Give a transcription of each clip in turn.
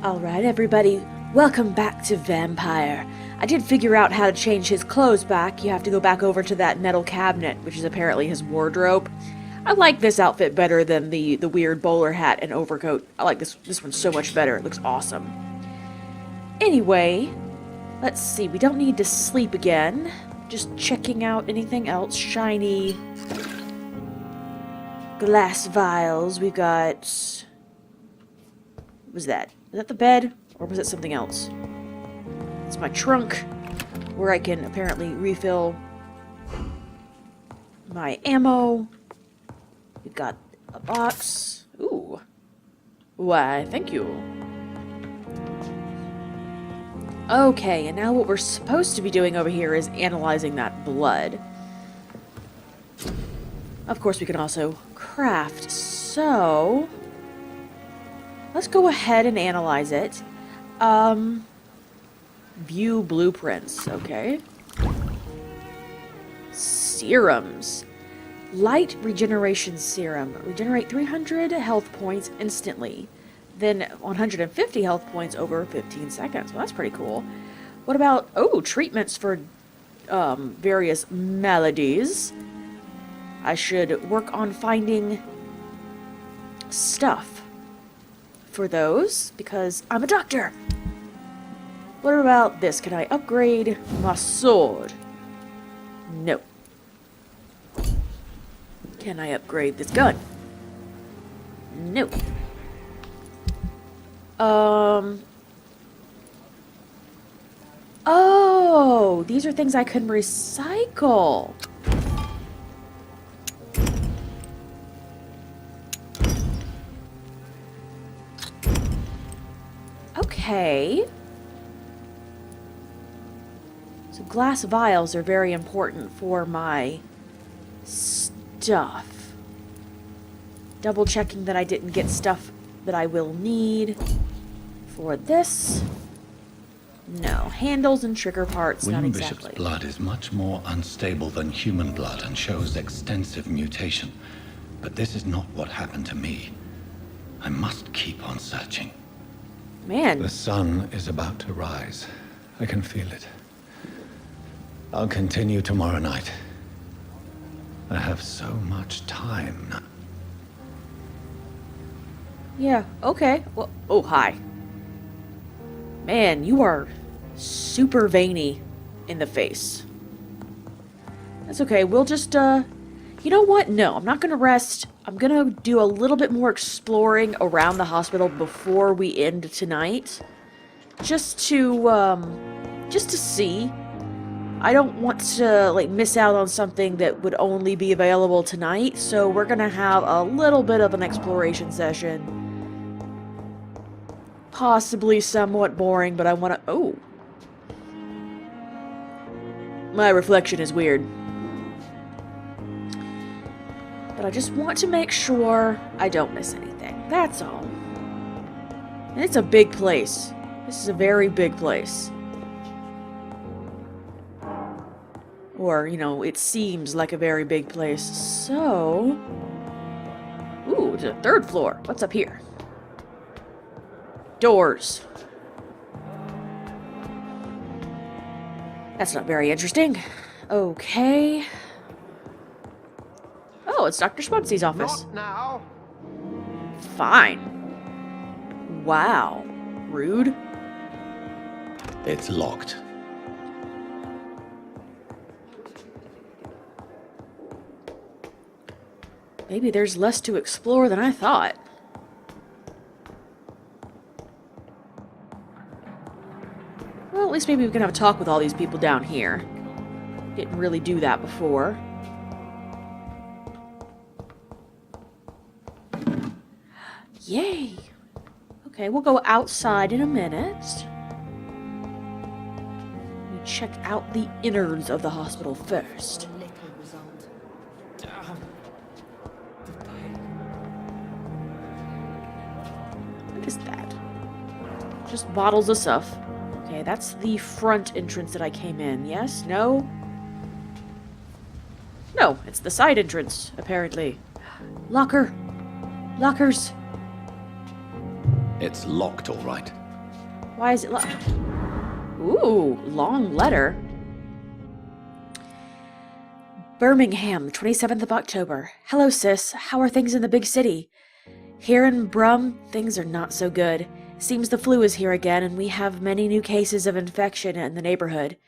Alright everybody, welcome back to Vampyr. I did figure out how to change his clothes back. You have to go back over to that metal cabinet, which is apparently his wardrobe. I like this outfit better than the weird bowler hat and overcoat. I like this one so much better. It looks awesome. Anyway, let's see. We don't need to sleep again. Just checking out anything else. Shiny glass vials. We got... What was that? Is that the bed? Or was it something else? It's my trunk, where I can apparently refill my ammo. We've got a box. Ooh. Why, thank you. Okay, and now what we're supposed to be doing over here is analyzing that blood. Of course, we can also craft, so... Let's go ahead and analyze it. View blueprints, okay. Serums. Light regeneration serum. Regenerate 300 health points instantly. Then 150 health points over 15 seconds. Well, that's pretty cool. What about, oh, treatments for various maladies. I should work on finding stuff for those, because I'm a doctor. What about this? Can I upgrade my sword? No. Can I upgrade this gun? No. Oh, these are things I can recycle. Okay. So glass vials are very important for my stuff. Double checking that I didn't get stuff that I will need for this. No. Handles and trigger parts, not exactly. Bishop's blood is much more unstable than human blood and shows extensive mutation. But this is not what happened to me. I must keep on searching. Man. The sun is about to rise. I can feel it. I'll continue tomorrow night. I have so much time now. Yeah, okay. Well, oh, hi. Man, you are super veiny in the face. That's okay. We'll just, you know what? No, I'm not gonna rest. I'm gonna do a little bit more exploring around the hospital before we end tonight. Just to see. I don't want to, like, miss out on something that would only be available tonight, so we're gonna have a little bit of an exploration session. Possibly somewhat boring, but I want to... Oh. My reflection is weird. But I just want to make sure I don't miss anything. That's all. And it's a big place. This is a very big place. Or, you know, it seems like a very big place. So... Ooh, it's a third floor. What's up here? Doors. That's not very interesting. Okay. Oh, it's Dr. Spunsy's office. Not now. Fine. Wow. Rude. It's locked. Maybe there's less to explore than I thought. Well, at least maybe we can have a talk with all these people down here. Didn't really do that before. Yay! Okay, we'll go outside in a minute. We check out the innards of the hospital first. What is that? Just bottles of stuff. Okay, that's the front entrance that I came in. Yes? No? No, it's the side entrance, apparently. Locker! Lockers! It's locked, all right. Why is it locked? Ooh, long letter. Birmingham, 27th of October. Hello, sis. How are things in the big city? Here in Brum, things are not so good. Seems the flu is here again, and we have many new cases of infection in the neighborhood.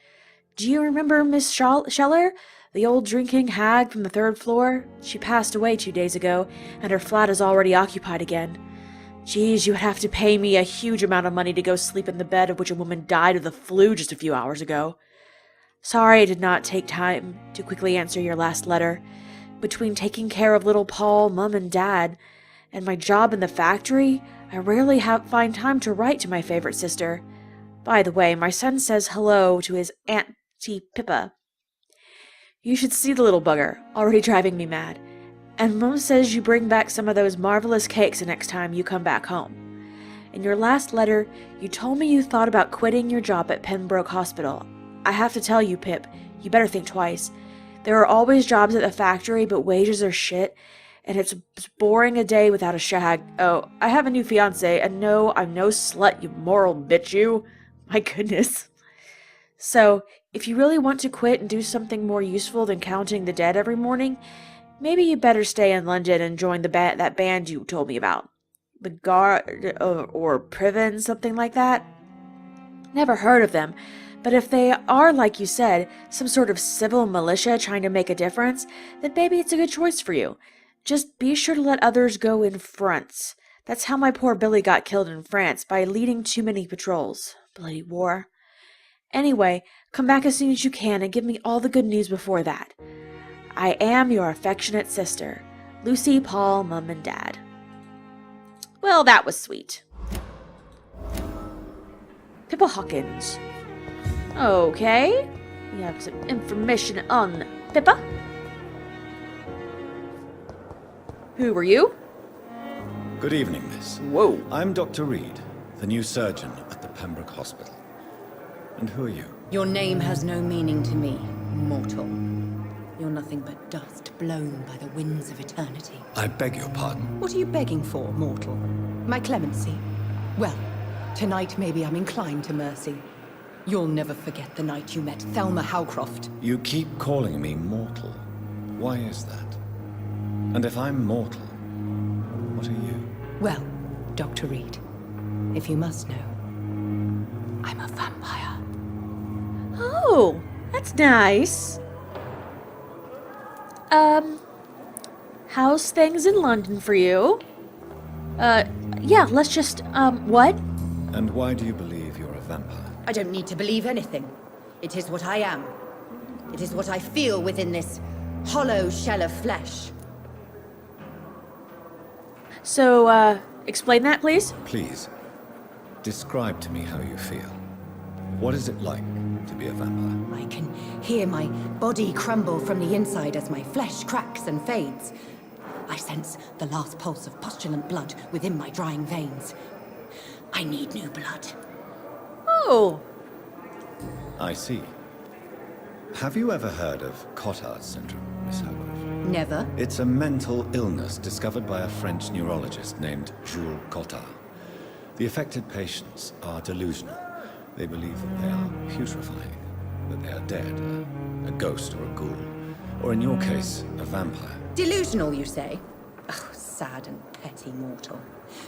Do you remember Miss Scheller? The old drinking hag from the 3rd floor? She passed away 2 days ago, and her flat is already occupied again. Geez, you would have to pay me a huge amount of money to go sleep in the bed of which a woman died of the flu just a few hours ago. Sorry I did not take time to quickly answer your last letter. Between taking care of little Paul, Mum, and Dad, and my job in the factory, I rarely find time to write to my favorite sister. By the way, my son says hello to his Auntie Pippa. You should see the little bugger, already driving me mad. And Mum says you bring back some of those marvelous cakes the next time you come back home. In your last letter, you told me you thought about quitting your job at Pembroke Hospital. I have to tell you, Pip, you better think twice. There are always jobs at the factory, but wages are shit, and it's boring a day without a shag. Oh, I have a new fiancé, and no, I'm no slut, you moral bitch, you. My goodness. So, if you really want to quit and do something more useful than counting the dead every morning, maybe you better stay in London and join that band you told me about. The Guard, or Priven, something like that. Never heard of them, but if they are, like you said, some sort of civil militia trying to make a difference, then maybe it's a good choice for you. Just be sure to let others go in front. That's how my poor Billy got killed in France, by leading too many patrols. Bloody war. Anyway, come back as soon as you can and give me all the good news before that. I am your affectionate sister, Lucy, Paul, Mum, and Dad. Well, that was sweet. Pippa Hawkins. Okay. We have some information on Pippa. Who were you? Good evening, miss. Whoa. I'm Dr. Reed, the new surgeon at the Pembroke Hospital. And who are you? Your name has no meaning to me, mortal. You're nothing but dust blown by the winds of eternity. I beg your pardon. What are you begging for, mortal? My clemency? Well, tonight maybe I'm inclined to mercy. You'll never forget the night you met Thelma Howcroft. You keep calling me mortal. Why is that? And if I'm mortal, what are you? Well, Dr. Reed, if you must know, I'm a vampire. Oh, that's nice. How's things in London for you? Yeah, let's just, what? And why do you believe you're a vampire? I don't need to believe anything. It is what I am. It is what I feel within this hollow shell of flesh. So, explain that, please? Please, describe to me how you feel. What is it like to be a vampire? I can hear my body crumble from the inside as my flesh cracks and fades. I sense the last pulse of postulant blood within my drying veins. I need new blood. Oh. I see. Have you ever heard of Cotard's syndrome, Miss Howcroft? Never. It's a mental illness discovered by a French neurologist named Jules Cotard. The affected patients are delusional. They believe that they are putrefying, that they are dead, a ghost or a ghoul, or in your case, a vampire. Delusional, you say? Oh, sad and petty mortal.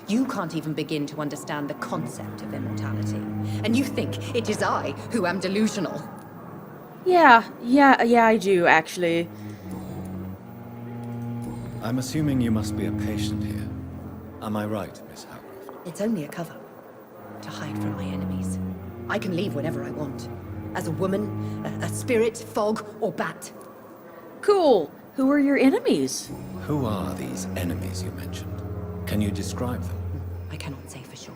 You can't even begin to understand the concept of immortality. And you think it is I who am delusional. Yeah, I do, actually. I'm assuming you must be a patient here. Am I right, Miss Howcroft? It's only a cover. To hide from my enemies. I can leave whenever I want. As a woman, a spirit, fog, or bat. Cool. Who are your enemies? Who are these enemies you mentioned? Can you describe them? I cannot say for sure.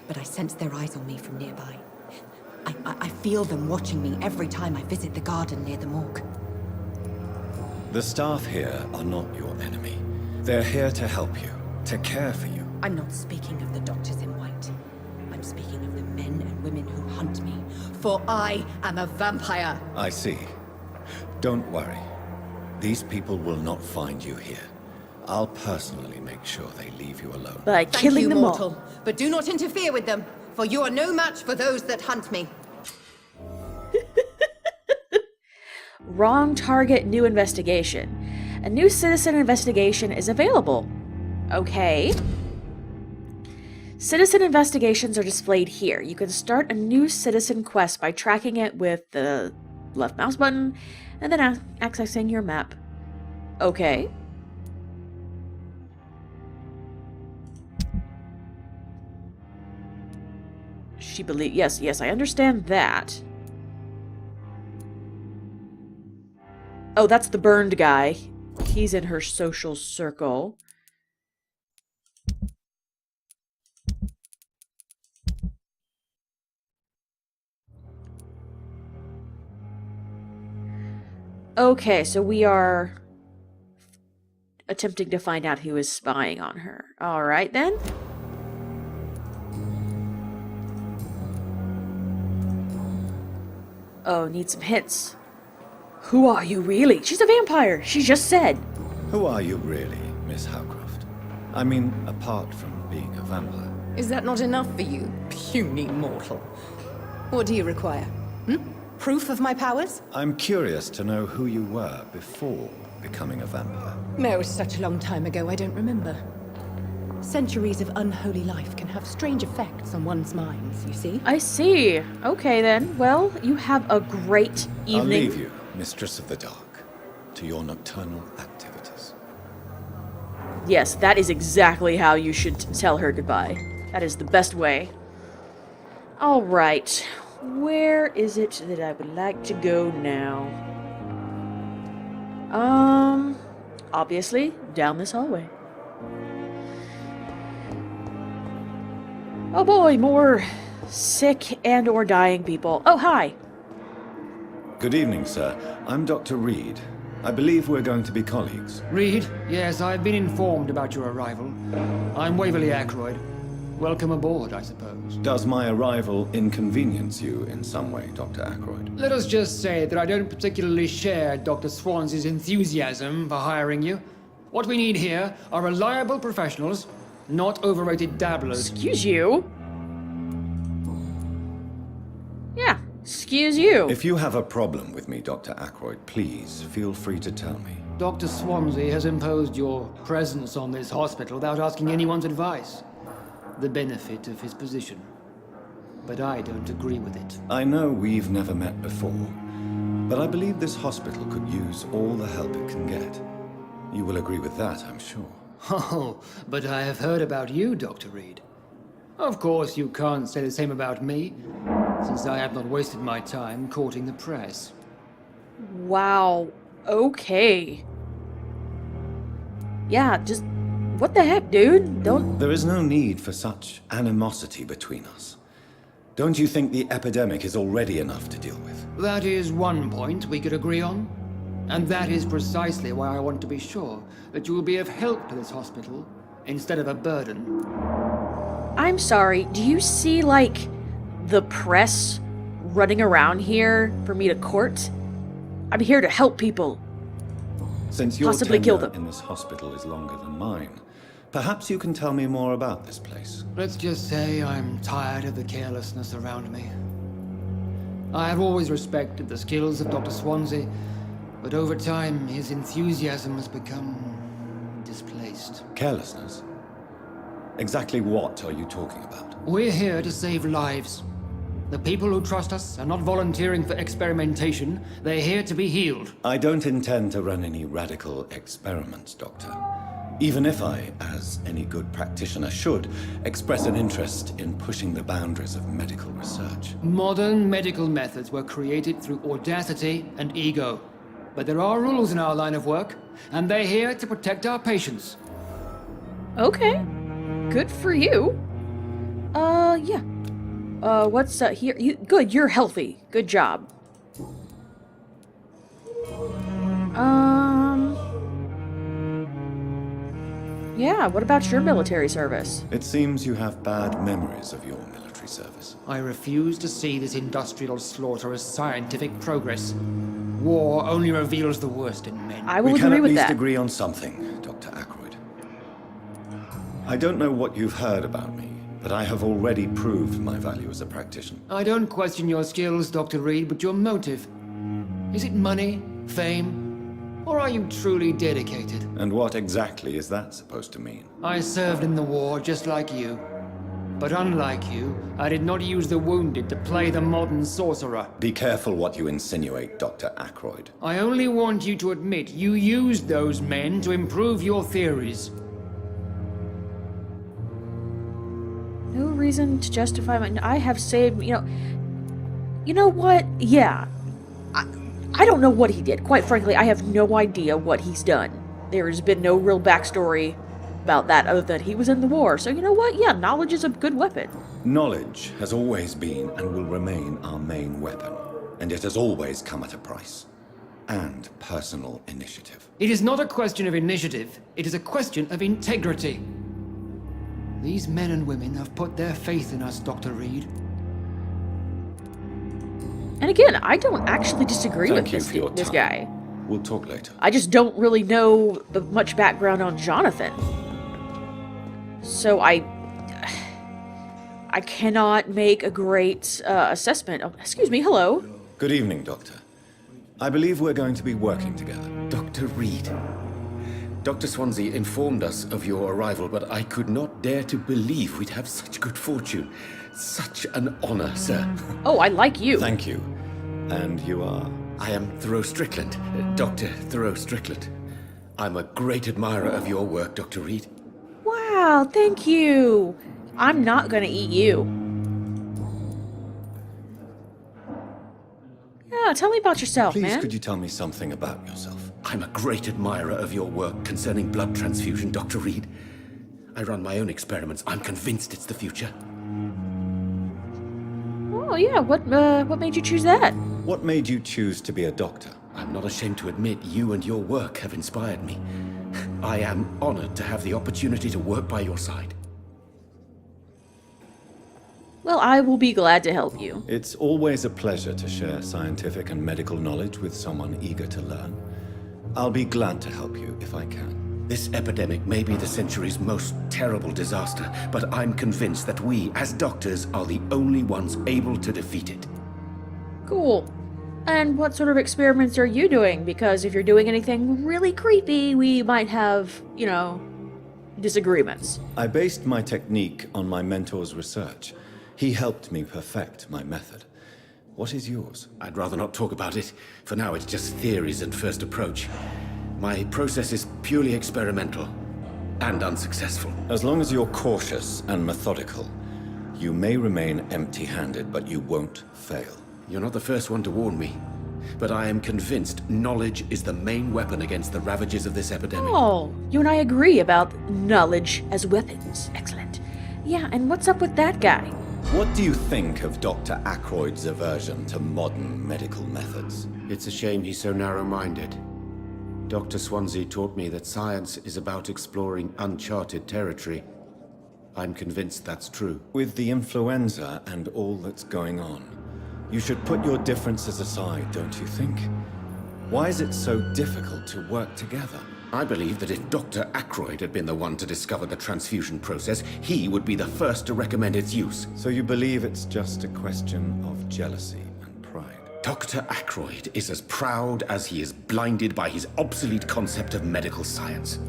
But I sense their eyes on me from nearby. I feel them watching me every time I visit the garden near the morgue. The staff here are not your enemy. They're here to help you, to care for you. I'm not speaking of the doctors in white. I'm speaking of the men and women who hunt me. For I am a vampire. I see. Don't worry. These people will not find you here. I'll personally make sure they leave you alone. By Thank killing you, them mortal. all. But do not interfere with them, for you are no match for those that hunt me. Wrong target, new investigation. A new citizen investigation is available. Okay. Citizen investigations are displayed here. You can start a new citizen quest by tracking it with the left mouse button and then accessing your map. Okay. Yes, I understand that. Oh, that's the burned guy. He's in her social circle. Okay, so we are attempting to find out who is spying on her. Alright then. Oh, need some hints. Who are you really? She's a vampire, she just said. Who are you really, Miss Howcroft? I mean, apart from being a vampire. Is that not enough for you, puny mortal? What do you require? Proof of my powers? I'm curious to know who you were before becoming a vampire. No, such a long time ago, I don't remember. Centuries of unholy life can have strange effects on one's minds, you see? I see. Okay then. Well, you have a great evening. I'll leave you, Mistress of the Dark, to your nocturnal activities. Yes, that is exactly how you should tell her goodbye. That is the best way. Alright. Where is it that I would like to go now? Obviously, down this hallway. Oh boy, more sick and or dying people. Oh, hi. Good evening, sir. I'm Dr. Reed. I believe we're going to be colleagues. Reed? Yes, I've been informed about your arrival. I'm Waverly Ackroyd. Welcome aboard, I suppose. Does my arrival inconvenience you in some way, Dr. Ackroyd? Let us just say that I don't particularly share Dr. Swansey's enthusiasm for hiring you. What we need here are reliable professionals, not overrated dabblers. Excuse you? Yeah, excuse you. If you have a problem with me, Dr. Ackroyd, please feel free to tell me. Dr. Swansey has imposed your presence on this hospital without asking anyone's advice. The benefit of his position. But I don't agree with it. I know we've never met before, but I believe this hospital could use all the help it can get. You will agree with that, I'm sure. Oh, but I have heard about you, Dr. Reed. Of course, you can't say the same about me, since I have not wasted my time courting the press. Wow. Okay. Yeah, just... what the heck, dude? Don't... There is no need for such animosity between us. Don't you think the epidemic is already enough to deal with? That is one point we could agree on. And that is precisely why I want to be sure that you will be of help to this hospital, instead of a burden. I'm sorry, do you see, like, the press running around here for me to court? I'm here to help people. Since your Possibly kill tenure them. in this hospital is longer than mine, perhaps you can tell me more about this place. Let's just say I'm tired of the carelessness around me. I have always respected the skills of Dr. Swansey, but over time his enthusiasm has become displaced. Carelessness? Exactly what are you talking about? We're here to save lives. The people who trust us are not volunteering for experimentation. They're here to be healed. I don't intend to run any radical experiments, Doctor. Even if I, as any good practitioner should, express an interest in pushing the boundaries of medical research. Modern medical methods were created through audacity and ego. But there are rules in our line of work, and they're here to protect our patients. Okay. Good for you. Yeah. What's, here? Good, you're healthy. Good job. Yeah, what about your military service? It seems you have bad memories of your military service. I refuse to see this industrial slaughter as scientific progress. War only reveals the worst in men. I will We can agree at with least that. agree on something, Dr. Ackroyd. I don't know what you've heard about me, But I have already proved my value as a practitioner. I don't question your skills, Dr. Reed, but your motive. Is it money, fame, or are you truly dedicated? And what exactly is that supposed to mean? I served in the war just like you. But unlike you, I did not use the wounded to play the modern sorcerer. Be careful what you insinuate, Dr. Ackroyd. I only want you to admit you used those men to improve your theories. No reason to justify my... I have saved... You know what? Yeah. I don't know what he did. Quite frankly, I have no idea what he's done. There's been no real backstory about that other than he was in the war. So you know what? Yeah, knowledge is a good weapon. Knowledge has always been and will remain our main weapon. And it has always come at a price. And personal initiative. It is not a question of initiative. It is a question of integrity. These men and women have put their faith in us, Dr. Reed. And again, I don't actually disagree Thank with you this, for your this time. guy. We'll talk later. I just don't really know much background on Jonathan. So I cannot make a great assessment. Oh, excuse me, hello. Good evening, Doctor. I believe we're going to be working together. Dr. Reed. Dr. Swansea informed us of your arrival, but I could not dare to believe we'd have such good fortune. Such an honor, sir. Oh, I like you. Thank you. And you are? I am Thoreau Strickland, Dr. Thoreau Strickland. I'm a great admirer of your work, Dr. Reed. Wow, thank you. I'm not gonna eat you. Yeah, tell me about yourself, Please, man. could you tell me something about yourself? I'm a great admirer of your work concerning blood transfusion, Dr. Reed. I run my own experiments. I'm convinced it's the future. Oh yeah, what made you choose that? What made you choose to be a doctor? I'm not ashamed to admit you and your work have inspired me. I am honored to have the opportunity to work by your side. Well, I will be glad to help you. It's always a pleasure to share scientific and medical knowledge with someone eager to learn. I'll be glad to help you if I can. This epidemic may be the century's most terrible disaster, but I'm convinced that we, as doctors, are the only ones able to defeat it. Cool. And what sort of experiments are you doing? Because if you're doing anything really creepy, we might have, disagreements. I based my technique on my mentor's research. He helped me perfect my method. What is yours? I'd rather not talk about it. For now, it's just theories and first approach. My process is purely experimental and unsuccessful. As long as you're cautious and methodical, you may remain empty-handed, but you won't fail. You're not the first one to warn me, but I am convinced knowledge is the main weapon against the ravages of this epidemic. Oh, you and I agree about knowledge as weapons. Excellent. Yeah, and what's up with that guy? What do you think of Dr. Ackroyd's aversion to modern medical methods? It's a shame he's so narrow-minded. Dr. Swansea taught me that science is about exploring uncharted territory. I'm convinced that's true. With the influenza and all that's going on, you should put your differences aside, don't you think? Why is it so difficult to work together? I believe that if Dr. Ackroyd had been the one to discover the transfusion process, he would be the first to recommend its use. So you believe it's just a question of jealousy and pride? Dr. Ackroyd is as proud as he is blinded by his obsolete concept of medical science.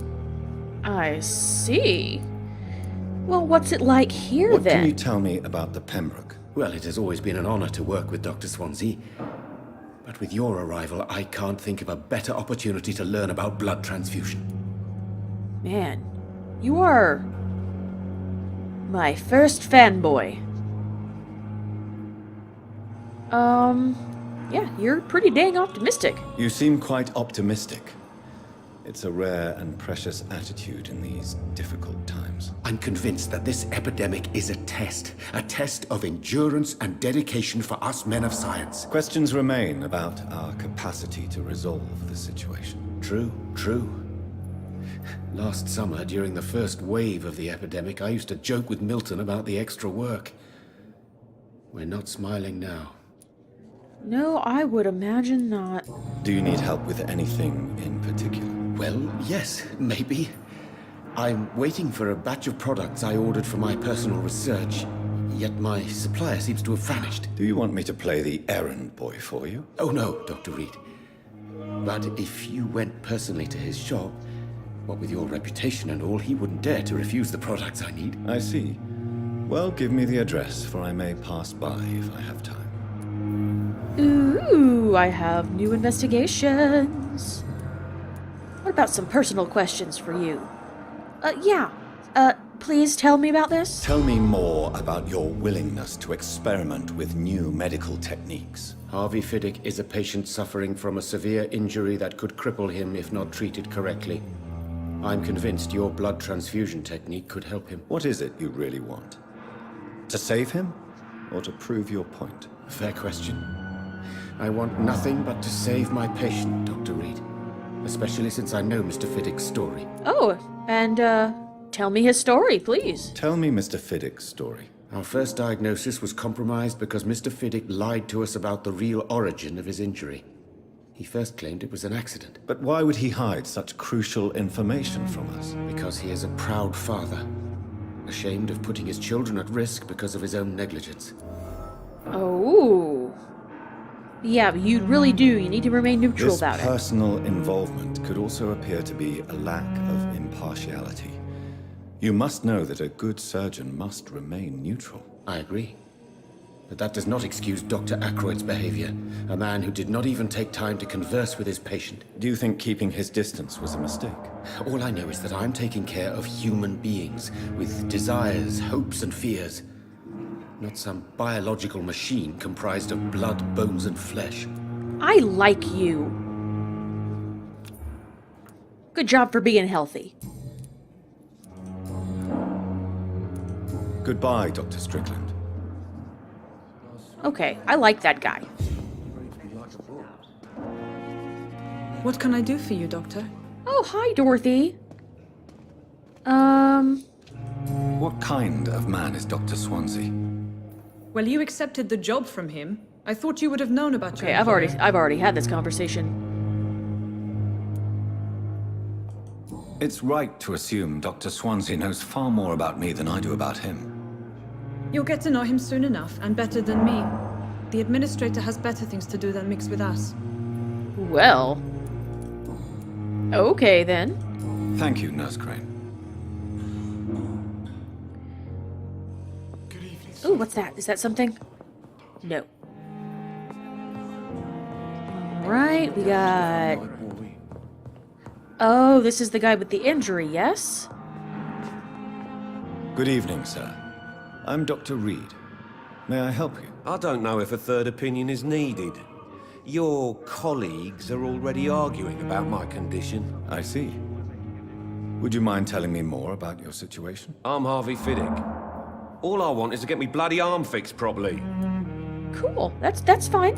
I see. Well, what's it like here, What then? can you tell me about the Pembroke? Well, it has always been an honor to work with Dr. Swansea. But with your arrival, I can't think of a better opportunity to learn about blood transfusion. Man, you are my first fanboy. Yeah, you're pretty dang optimistic. You seem quite optimistic. It's a rare and precious attitude in these difficult times. I'm convinced that this epidemic is a test of endurance and dedication for us men of science. Questions remain about our capacity to resolve the situation. True. Last summer, during the first wave of the epidemic, I used to joke with Milton about the extra work. We're not smiling now. No, I would imagine not. Do you need help with anything in particular? Well, yes, maybe. I'm waiting for a batch of products I ordered for my personal research, yet my supplier seems to have vanished. Do you want me to play the errand boy for you? Oh no, Dr. Reed. But if you went personally to his shop, what with your reputation and all, he wouldn't dare to refuse the products I need. I see. Well, give me the address, for I may pass by if I have time. Ooh, I have new investigations. What about some personal questions for you? Yeah. Please tell me about this? Tell me more about your willingness to experiment with new medical techniques. Harvey Fiddick is a patient suffering from a severe injury that could cripple him if not treated correctly. I'm convinced your blood transfusion technique could help him. What is it you really want? To save him, or to prove your point? Fair question. I want nothing but to save my patient, Dr. Reed. Especially since I know Mr. Fiddick's story. Oh, and, tell me his story, please. Tell me Mr. Fiddick's story. Our first diagnosis was compromised because Mr. Fiddick lied to us about the real origin of his injury. He first claimed it was an accident. But why would he hide such crucial information from us? Because he is a proud father, ashamed of putting his children at risk because of his own negligence. Oh. Yeah, but you really do. You need to remain neutral This about it. personal involvement could also appear to be a lack of impartiality. You must know that a good surgeon must remain neutral. I agree. But that does not excuse Dr. Ackroyd's behavior, a man who did not even take time to converse with his patient. Do you think keeping his distance was a mistake? All I know is that I'm taking care of human beings with desires, hopes, and fears. Not some biological machine comprised of blood, bones, and flesh. I like you. Good job for being healthy. Goodbye, Dr. Strickland. Okay, I like that guy. What can I do for you, Doctor? Oh, hi, Dorothy. What kind of man is Dr. Swansea? Well, you accepted the job from him. I thought you would have known about your Okay, I've already had this conversation. It's right to assume Dr. Swansea knows far more about me than I do about him. You'll get to know him soon enough, and better than me. The administrator has better things to do than mix with us. Well. Okay, then. Thank you, Nurse Crane. Ooh, what's that? Is that something? No. Alright, we got... Oh, this is the guy with the injury, yes? Good evening, sir. I'm Dr. Reed. May I help you? I don't know if a third opinion is needed. Your colleagues are already arguing about my condition. I see. Would you mind telling me more about your situation? I'm Harvey Fiddick. All I want is to get me bloody arm fixed properly. Cool. That's fine.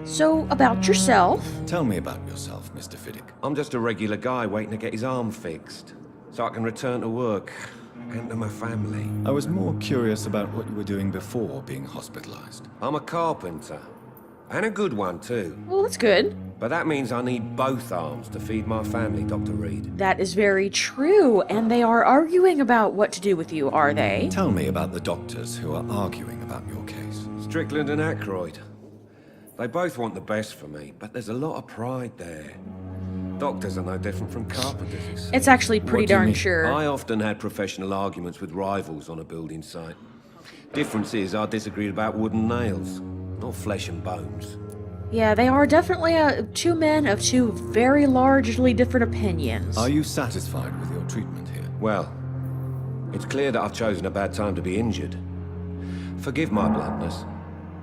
So, about yourself. Tell me about yourself, Mr. Fiddick. I'm just a regular guy waiting to get his arm fixed, so I can return to work and to my family. I was more curious about what you were doing before being hospitalized. I'm a carpenter, and a good one too. Well, that's good. But that means I need both arms to feed my family, Dr. Reed. That is very true, and they are arguing about what to do with you, are they? Tell me about the doctors who are arguing about your case. Strickland and Ackroyd. They both want the best for me, but there's a lot of pride there. Doctors are no different from carpenters, you see. It's actually pretty What do you darn mean? sure. I often had professional arguments with rivals on a building site. Difference is I disagreed about wooden nails, not flesh and bones. Yeah, they are definitely two men of two very largely different opinions. Are you satisfied with your treatment here? Well, it's clear that I've chosen a bad time to be injured. Forgive my bluntness,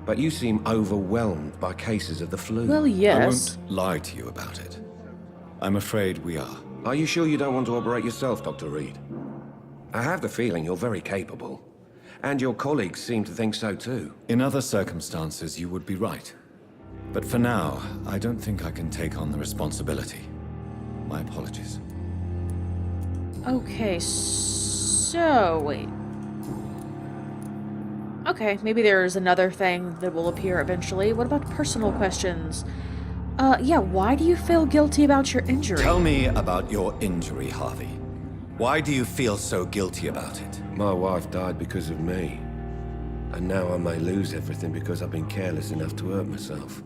but you seem overwhelmed by cases of the flu. Well, I yes. won't lie to you about it. I'm afraid we are. Are you sure you don't want to operate yourself, Dr. Reed? I have the feeling you're very capable. And your colleagues seem to think so too. In other circumstances, you would be right. But for now, I don't think I can take on the responsibility. My apologies. Okay, so... wait. Okay, maybe there's another thing that will appear eventually. What about personal questions? Yeah, why do you feel guilty about your injury? Tell me about your injury, Harvey. Why do you feel so guilty about it? My wife died because of me. And now I may lose everything because I've been careless enough to hurt myself.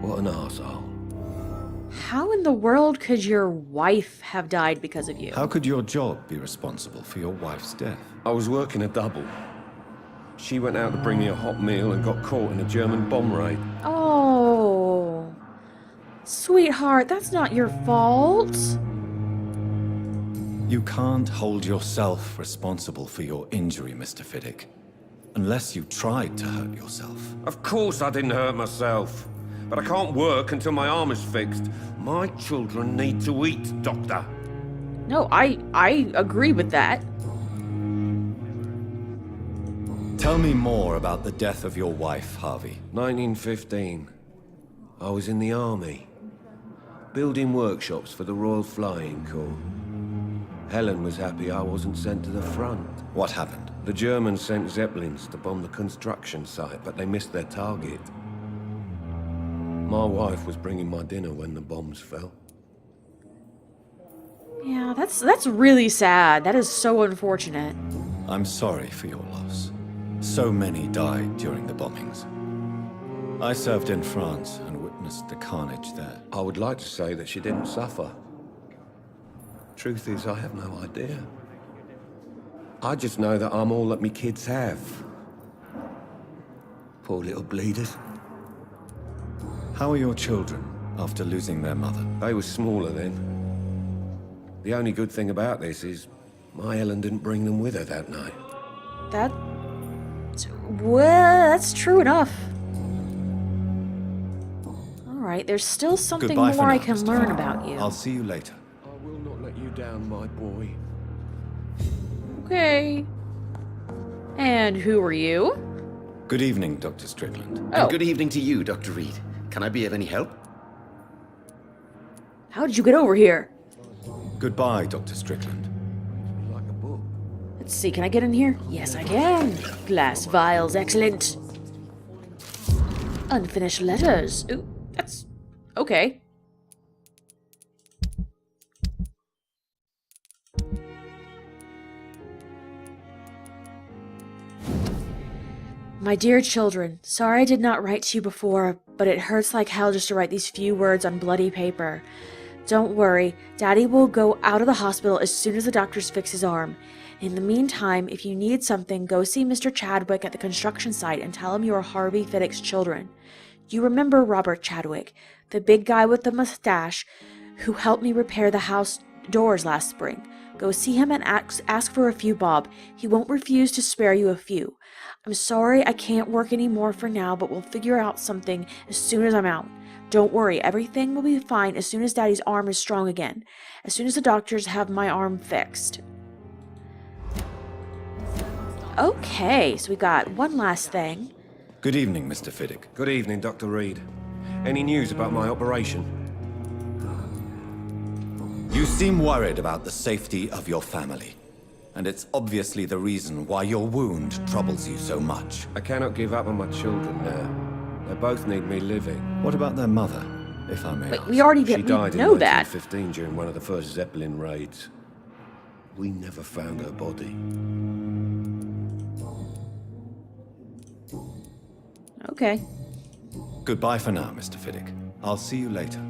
What an arsehole. How in the world could your wife have died because of you? How could your job be responsible for your wife's death? I was working a double. She went out to bring me a hot meal and got caught in a German bomb raid. Oh, sweetheart, that's not your fault. You can't hold yourself responsible for your injury, Mr. Fiddick. Unless you tried to hurt yourself. Of course I didn't hurt myself. But I can't work until my arm is fixed. My children need to eat, Doctor. No, I agree with that. Tell me more about the death of your wife, Harvey. 1915. I was in the army. Building workshops for the Royal Flying Corps. Helen was happy I wasn't sent to the front. What happened? The Germans sent Zeppelins to bomb the construction site, but they missed their target. My wife was bringing my dinner when the bombs fell. Yeah, that's really sad. That is so unfortunate. I'm sorry for your loss. So many died during the bombings. I served in France and witnessed the carnage there. I would like to say that she didn't suffer. Truth is, I have no idea. I just know that I'm all that me kids have. Poor little bleeders. How are your children after losing their mother? They were smaller then. The only good thing about this is my Helen didn't bring them with her that night. That's true enough. Alright, there's still something Goodbye for more I now, can Mr. learn Fiddick. about you. I'll see you later. I will not let you down, my boy. Okay. And who are you? Good evening, Dr. Strickland. Oh, And good evening to you, Dr. Reed. Can I be of any help? how did you get over here? Goodbye, Dr. Strickland. Like a book. Let's see, can I get in here? Yes, I can. Glass vials, excellent. Unfinished letters. Ooh, that's okay. My dear children, sorry I did not write to you before, but it hurts like hell just to write these few words on bloody paper. Don't worry, Daddy will go out of the hospital as soon as the doctors fix his arm. In the meantime, if you need something, go see Mr. Chadwick at the construction site and tell him you are Harvey Fiddick's children. You remember Robert Chadwick, the big guy with the mustache who helped me repair the house doors last spring. Go see him and ask for a few bob. He won't refuse to spare you a few. I'm sorry I can't work anymore for now, but we'll figure out something as soon as I'm out. Don't worry, everything will be fine as soon as Daddy's arm is strong again. As soon as the doctors have my arm fixed. Okay, so we got one last thing. Good evening, Mr. Fiddick. Good evening, Dr. Reed. Any news about my operation? You seem worried about the safety of your family. And it's obviously the reason why your wound troubles you so much. I cannot give up on my children now. They both need me living. What about their mother, if I may Wait, ask? we already She did died know in that. 1915 during one of the first Zeppelin raids. We never found her body. Okay. Goodbye for now, Mr. Fiddick. I'll see you later.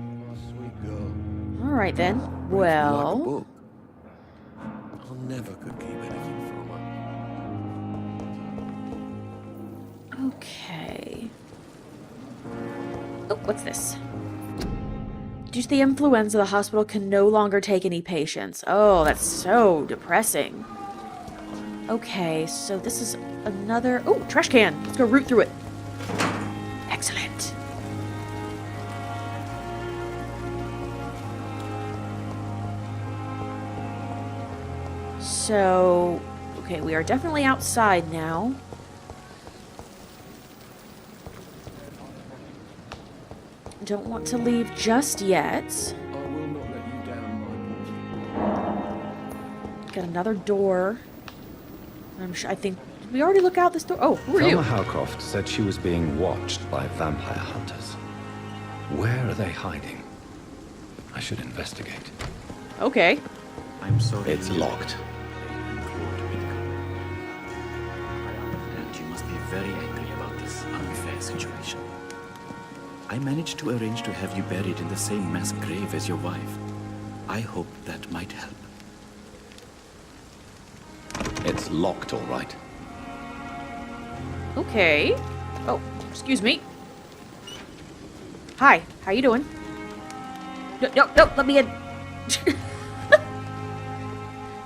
Sweet girl. All right then. Like a Well, book. I never could keep anything from her. okay. Oh, what's this? Due to the influenza, the hospital can no longer take any patients. Oh, that's so depressing. Okay, so this is another... Oh, trash can. Let's go root through it. Excellent. So, okay, we are definitely outside now. Don't want to leave just yet. I will not let you down, my boy. Got another door. I'm sure, I think, did we already look out this door? Oh, who are you? Thelma Howcroft said she was being watched by vampire hunters. Where are they hiding? I should investigate. Okay. I'm sorry. It's locked. And you must be very angry about this unfair situation. I managed to arrange to have you buried in the same mass grave as your wife. I hope that might help. It's locked, all right. Okay. Oh, excuse me. Hi, how you doing? No, let me in.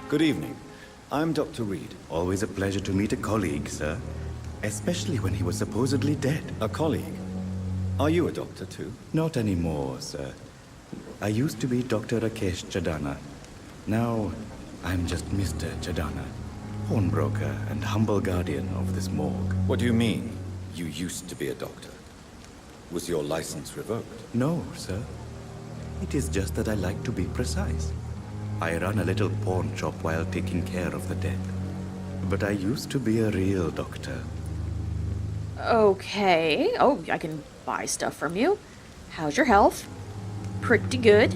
Good evening. I'm Dr. Reed. Always a pleasure to meet a colleague, sir. Especially when he was supposedly dead. A colleague. Are you a doctor too? Not anymore, sir. I used to be Dr. Rakesh Chadana. Now, I'm just Mr. Chadana, pawnbroker and humble guardian of this morgue. What do you mean, you used to be a doctor? Was your license revoked? No, sir. It is just that I like to be precise. I run a little pawn shop while taking care of the dead. But I used to be a real doctor. Okay. Oh, I can buy stuff from you. How's your health? Pretty good.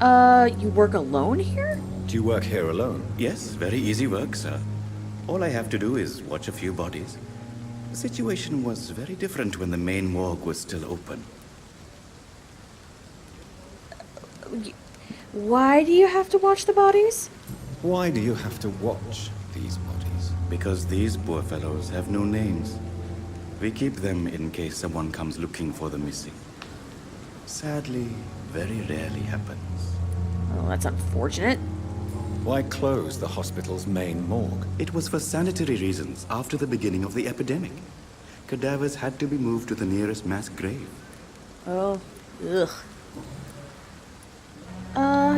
You work alone here? Do you work here alone? Yes, very easy work, sir. All I have to do is watch a few bodies. The situation was very different when the main morgue was still open. Why do you have to watch the bodies? Why do you have to watch these bodies? Because these poor fellows have no names. We keep them in case someone comes looking for the missing. Sadly, very rarely happens. Oh, that's unfortunate. Why close the hospital's main morgue? It was for sanitary reasons after the beginning of the epidemic. Cadavers had to be moved to the nearest mass grave. Oh, ugh.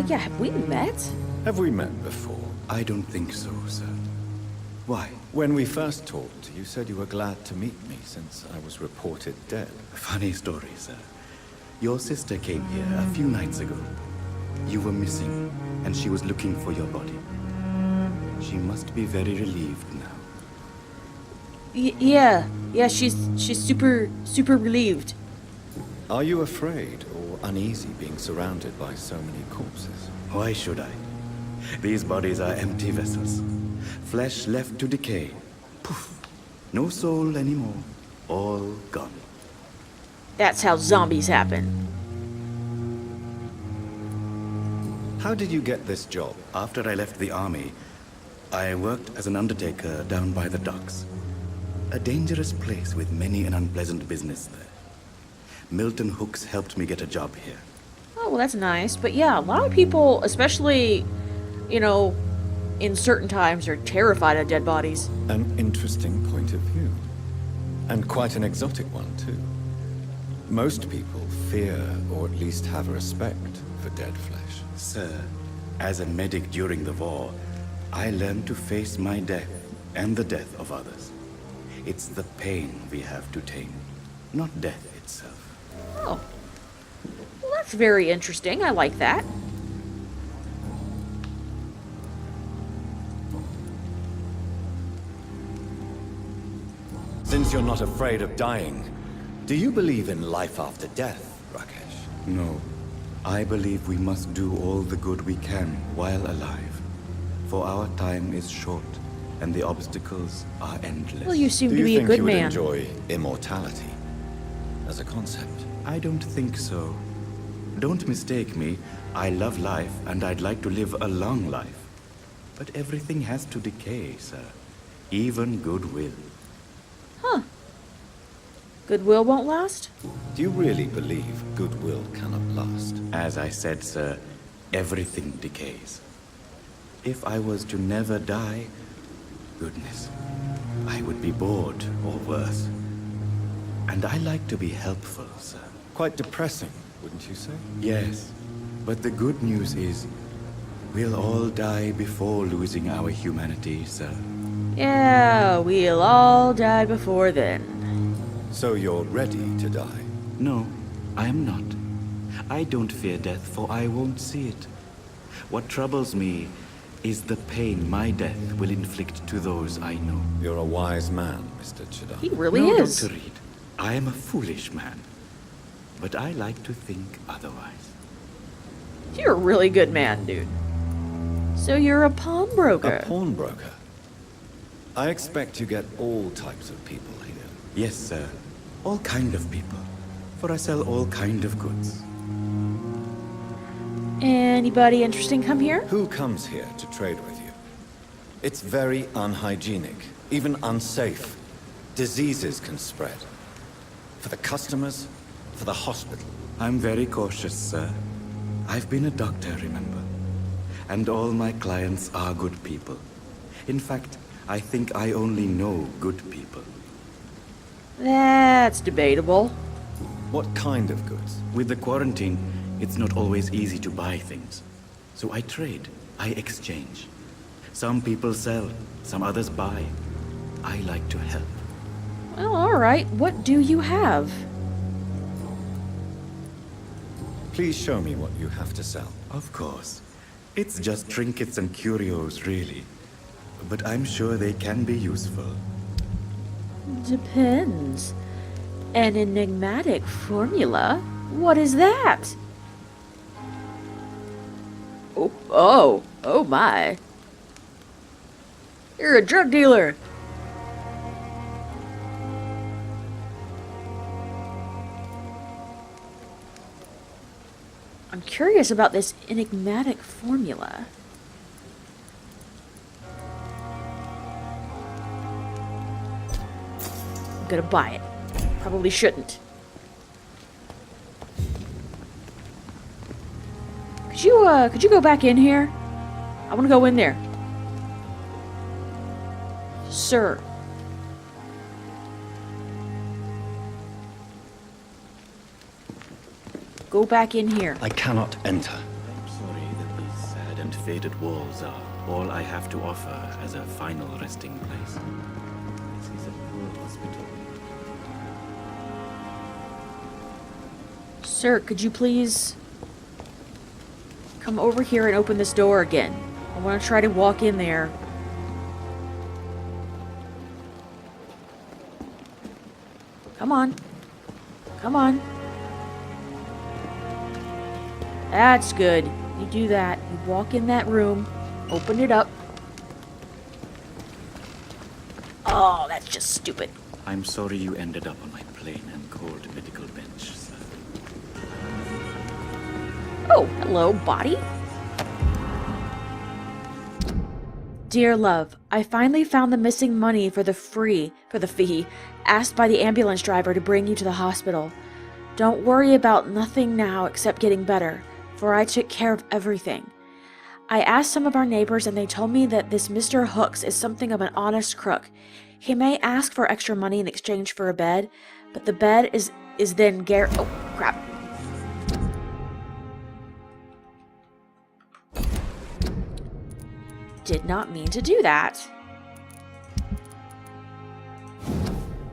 Yeah, have we met? Have we met before? I don't think so, sir. Why? When we first talked, you said you were glad to meet me since I was reported dead. Funny story, sir. Your sister came here a few nights ago. You were missing, and she was looking for your body. She must be very relieved now. Yeah, she's super relieved. Are you afraid or uneasy being surrounded by so many corpses? Why should I? These bodies are empty vessels. Flesh left to decay. Poof. No soul anymore. All gone. That's how zombies happen. How did you get this job? After I left the army, I worked as an undertaker down by the docks. A dangerous place with many an unpleasant business there. Milton Hooks helped me get a job here. Oh, well, that's nice. But yeah, a lot of people, especially, in certain times, are terrified of dead bodies. An interesting point of view. And quite an exotic one, too. Most people fear, or at least have a respect, for dead flesh. Sir, as a medic during the war, I learned to face my death and the death of others. It's the pain we have to tame, not death itself. Oh. Well, that's very interesting. I like that. Since you're not afraid of dying, do you believe in life after death, Rakesh? No. I believe we must do all the good we can while alive. For our time is short, and the obstacles are endless. Well, you seem Do to you be a think good you would man. enjoy immortality as a concept? I don't think so. Don't mistake me. I love life, and I'd like to live a long life. But everything has to decay, sir. Even goodwill. Huh. Goodwill won't last? Do you really believe goodwill cannot last? As I said, sir, everything decays. If I was to never die, goodness, I would be bored or worse. And I like to be helpful, sir. Quite depressing, wouldn't you say? Yes, but the good news is, we'll all die before losing our humanity, sir. Yeah, we'll all die before then. So you're ready to die? No, I am not. I don't fear death, for I won't see it. What troubles me is the pain my death will inflict to those I know. You're a wise man, Mr. Chidam. He really No, is. Dr. Reed, I am a foolish man. but I like to think otherwise. You're a really good man, dude. So you're a pawnbroker. A pawnbroker? I expect you get all types of people here. Yes, sir. All kind of people. For I sell all kind of goods. Anybody interesting come here? Who comes here to trade with you? It's very unhygienic, even unsafe. Diseases can spread. For the customers, for the hospital. I'm very cautious, sir. I've been a doctor, remember? And all my clients are good people. In fact, I think I only know good people. That's debatable. What kind of goods? With the quarantine, it's not always easy to buy things. So I trade, I exchange. Some people sell, some others buy. I like to help. Well, alright. What do you have? Please show me what you have to sell. Of course. It's just trinkets and curios, really. But I'm sure they can be useful. Depends. An enigmatic formula? What is that? Oh my. You're a drug dealer. I'm curious about this enigmatic formula. I'm gonna buy it. Probably shouldn't. Could you go back in here? I want to go in there. Sir. Go back in here. I cannot enter. I'm sorry that these sad and faded walls are all I have to offer as a final resting place. This is a poor hospital. Sir, could you please come over here and open this door again? I want to try to walk in there. Come on. Come on. That's good. You do that. You walk in that room. Open it up. Oh, that's just stupid. I'm sorry you ended up on my plain and cold medical bench, sir. Oh, hello, body. Dear love, I finally found the missing money for the fee asked by the ambulance driver to bring you to the hospital. Don't worry about nothing now except getting better, for I took care of everything. I asked some of our neighbors and they told me that this Mr. Hooks is something of an honest crook. He may ask for extra money in exchange for a bed, but the bed is then oh, crap. Did not mean to do that.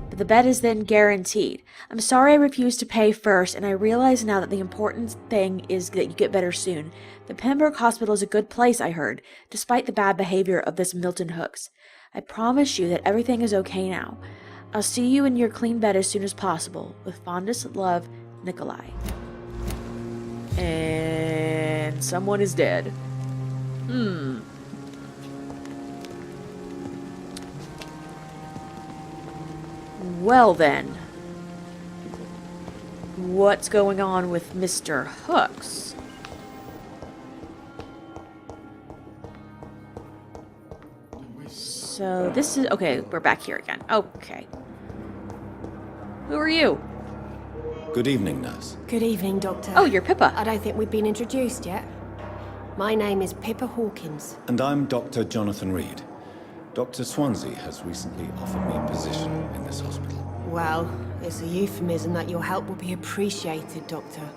But the bed is then guaranteed. I'm sorry I refused to pay first, and I realize now that the important thing is that you get better soon. The Pembroke Hospital is a good place, I heard, despite the bad behavior of this Milton Hooks. I promise you that everything is okay now. I'll see you in your clean bed as soon as possible. With fondest love, Nikolai. And someone is dead. Well then, what's going on with Mr. Hooks? So this is, okay, we're back here again. Okay. Who are you? Good evening, nurse. Good evening, Doctor. Oh, you're Pippa. I don't think we've been introduced yet. My name is Pippa Hawkins. And I'm Dr. Jonathan Reed. Dr. Swansea has recently offered me a position in this hospital. Well, it's a euphemism that your help will be appreciated, Doctor.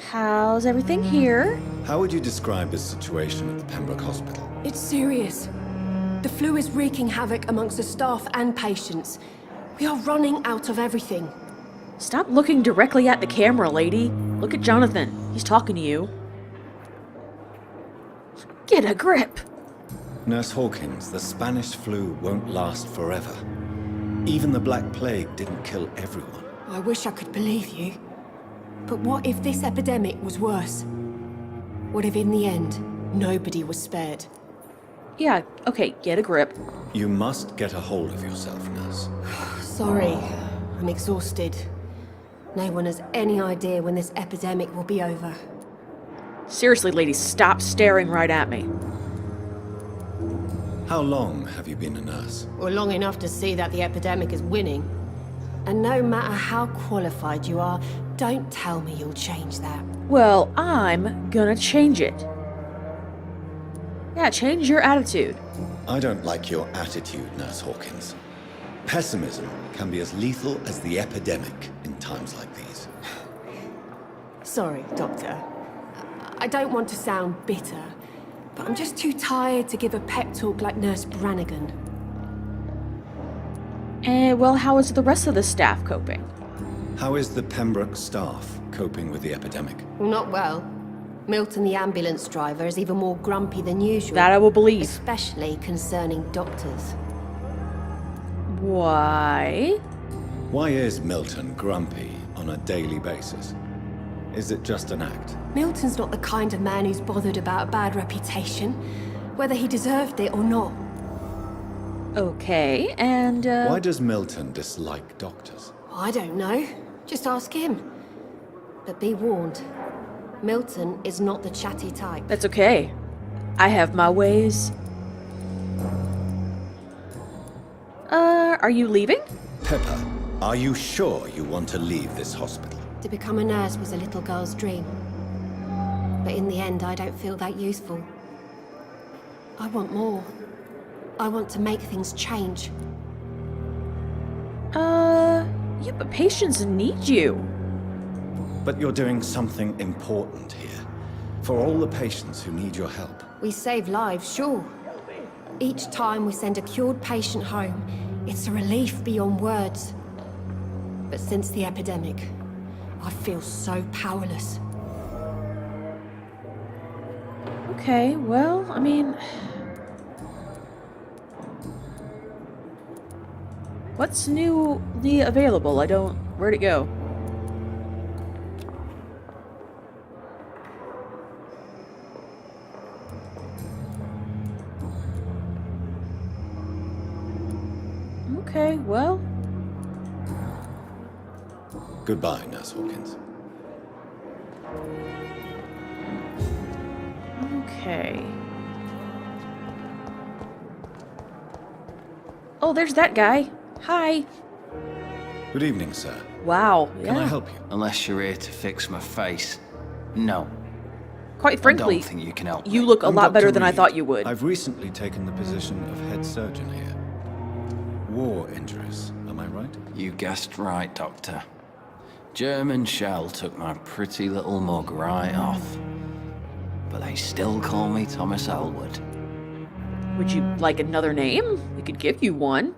How's everything here? How would you describe the situation at the Pembroke Hospital? It's serious. The flu is wreaking havoc amongst the staff and patients. We are running out of everything. Stop looking directly at the camera, lady. Look at Jonathan. He's talking to you. Get a grip. Nurse Hawkins, the Spanish flu won't last forever. Even the Black Plague didn't kill everyone. I wish I could believe you. But what if this epidemic was worse? What if in the end, nobody was spared? Yeah, okay, get a grip. You must get a hold of yourself, nurse. Sorry, I'm exhausted. No one has any idea when this epidemic will be over. Seriously, lady, stop staring right at me. How long have you been a nurse? Well, long enough to see that the epidemic is winning. And no matter how qualified you are, don't tell me you'll change that. Well, I'm gonna change it. Yeah, change your attitude. I don't like your attitude, Nurse Hawkins. Pessimism can be as lethal as the epidemic in times like these. Sorry, Doctor. I don't want to sound bitter, but I'm just too tired to give a pep talk like Nurse Brannigan. Well, how is the rest of the staff coping? How is the Pembroke staff coping with the epidemic? Well, not well. Milton, the ambulance driver, is even more grumpy than usual. That I will believe. Especially concerning doctors. Why? Why is Milton grumpy on a daily basis? Is it just an act? Milton's not the kind of man who's bothered about a bad reputation, whether he deserved it or not. Okay, and Why does Milton dislike doctors? I don't know. Just ask him. But be warned, Milton is not the chatty type. That's okay. I have my ways. Are you leaving? Pepper, are you sure you want to leave this hospital? To become a nurse was a little girl's dream. But in the end, I don't feel that useful. I want more. I want to make things change. Yeah, but patients need you. But you're doing something important here. For all the patients who need your help. We save lives, sure. Each time we send a cured patient home, it's a relief beyond words. But since the epidemic, I feel so powerless. Okay, well, I mean... What's newly available? Where'd it go? Okay, well... Goodbye, Nurse Hawkins. Okay. Oh, there's that guy. Hi. Good evening, sir. Wow, yeah. Can I help you? Unless you're here to fix my face. No. Quite frankly, I don't think you can help you me. look a I'm lot better Dr. than I Reed. thought you would. I've recently taken the position of head surgeon here. War injuries, am I right? You guessed right, Doctor. German shell took my pretty little mug right off. But they still call me Thomas Elwood. Would you like another name? We could give you one.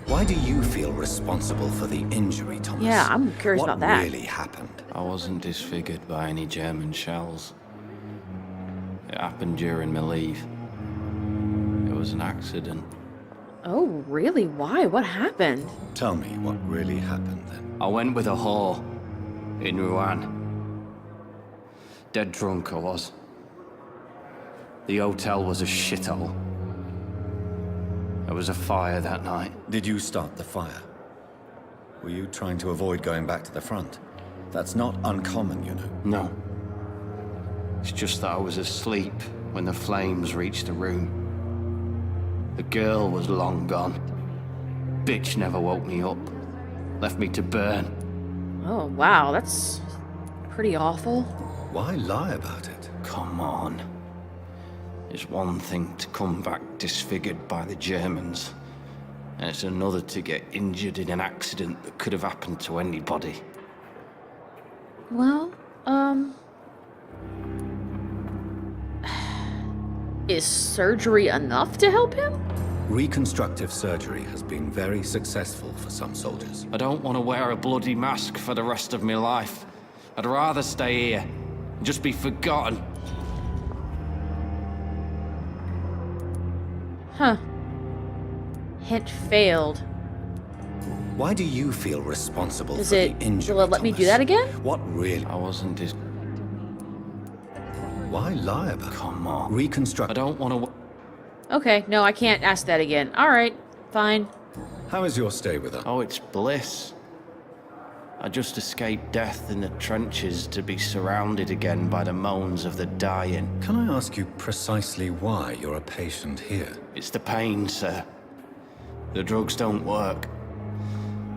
Why do you feel responsible for the injury, Thomas? Yeah, I'm curious about that. What really happened? I wasn't disfigured by any German shells. It happened during my leave. It was an accident. Oh, really? Why? What happened? Tell me what really happened then. I went with a whore in Rouen. Dead drunk I was. The hotel was a shithole. There was a fire that night. Did you start the fire? Were you trying to avoid going back to the front? That's not uncommon, you know. No. It's just that I was asleep when the flames reached the room. The girl was long gone. Bitch never woke me up. Left me to burn. Oh, wow, that's pretty awful. Why lie about it? Come on. It's one thing to come back disfigured by the Germans, and it's another to get injured in an accident that could have happened to anybody. Well, is surgery enough to help him? Reconstructive surgery has been very successful for some soldiers. I don't want to wear a bloody mask for the rest of my life. I'd rather stay here and just be forgotten. Huh. Hint failed. Why do you feel responsible Does for it... the injury, Will it let me do Thomas? that again? What really... I wasn't his... Why lie about it? Come on. Reconstruct... I don't want to... Okay, no, I can't ask that again. Alright, fine. How is your stay with her? Oh, it's bliss. I just escaped death in the trenches to be surrounded again by the moans of the dying. Can I ask you precisely why you're a patient here? It's the pain, sir. The drugs don't work.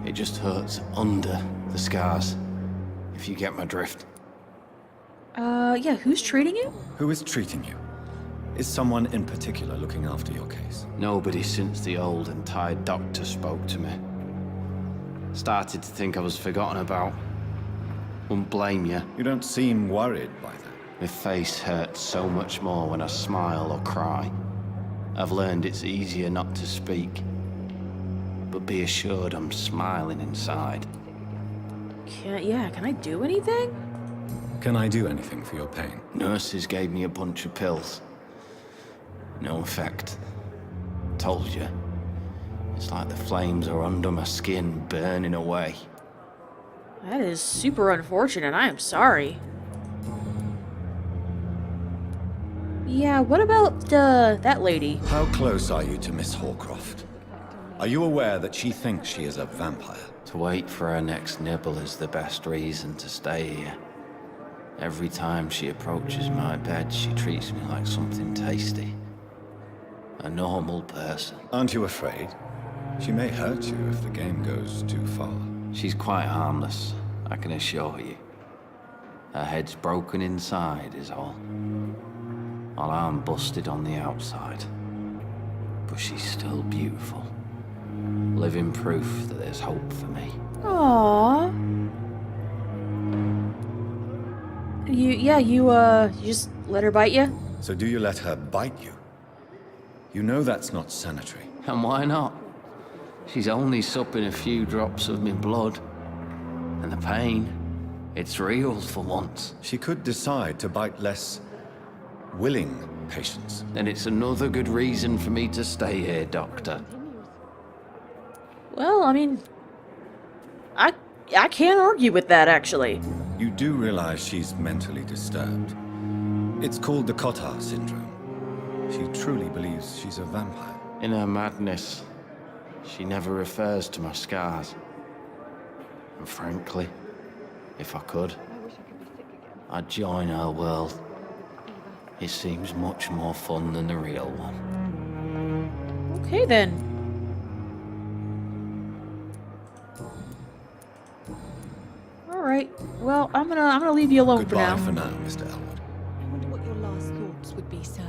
It just hurts under the scars, if you get my drift. Yeah, who's treating you? Who is treating you? Is someone in particular looking after your case? Nobody since the old and tired doctor spoke to me. Started to think I was forgotten about. Wouldn't blame you. You don't seem worried by that. My face hurts so much more when I smile or cry. I've learned it's easier not to speak. But be assured I'm smiling inside. Can I do anything? Can I do anything for your pain? Nurses gave me a bunch of pills. No effect. Told you. It's like the flames are under my skin, burning away. That is super unfortunate. I am sorry. Yeah, what about, that lady? How close are you to Miss Horcroft? Are you aware that she thinks she is a vampire? To wait for her next nibble is the best reason to stay here. Every time she approaches my bed, she treats me like something tasty. A normal person. Aren't you afraid? She may hurt you if the game goes too far. She's quite harmless, I can assure you. Her head's broken inside is all. While I'm busted on the outside. But she's still beautiful. Living proof that there's hope for me. Aww. You just let her bite you? So do you let her bite you? You know that's not sanitary. And why not? She's only supping a few drops of me blood. And the pain, it's real for once. She could decide to bite less willing patients. Then it's another good reason for me to stay here, Doctor. Well, I mean... I can't argue with that, actually. You do realize she's mentally disturbed. It's called the Cotard syndrome. She truly believes she's a vampire. In her madness, she never refers to my scars. And frankly, if I could, I'd join her world. It seems much more fun than the real one. Okay, then. Alright, well, I'm gonna leave you alone for now. Goodbye for now, Mr. Elwood. I wonder what your last thoughts would be, sir.